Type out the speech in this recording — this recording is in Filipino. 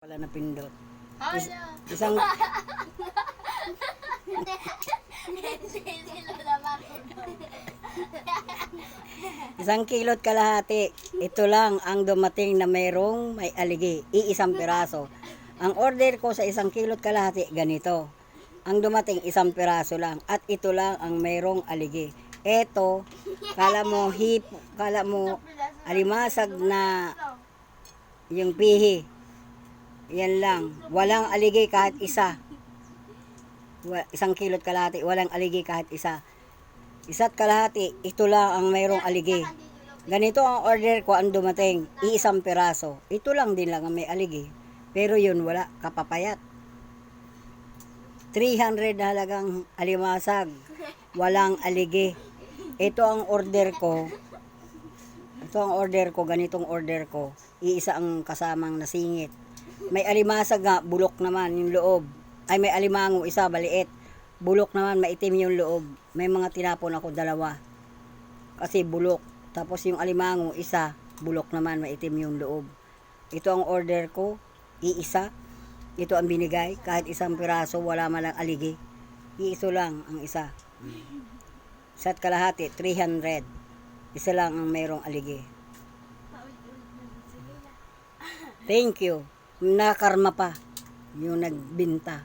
Wala na pindot. Hala! Isang isang kilot kalahati. Ito lang ang dumating na mayroong may aligi. Iisang piraso. Ang order ko sa isang kilot kalahati, ganito. Ang dumating isang piraso lang. At ito lang ang mayroong aligi. Eto, kala mo alimasag na yung pihi. Yan lang. Walang aligi kahit isa. Isang kilot kalahati, walang aligi kahit isa. Isa't kalahati, ito lang ang mayroong aligi. Ganito ang order ko ang dumating, iisang piraso. Ito lang din lang ang may aligi. Pero yun, wala, kapapayat. 300 na halagang alimasag. Walang aligi. Ito ang order ko. Ito ang order ko, ganitong order ko. Iisa ang kasamang nasingit. May alimasag nga, bulok naman yung loob. Ay may alimango, isa baliit. Bulok naman, maitim yung loob. May mga tinapon ako, 2. Kasi bulok. Tapos yung alimango, isa, bulok naman, maitim yung loob. Ito ang order ko, iisa. Ito ang binigay, kahit isang piraso, wala malang aligi. Iiso lang ang isa. Isa't kalahati, 300. Isa lang ang mayroong aligi. Thank you. Nakarma pa yung nagbinta.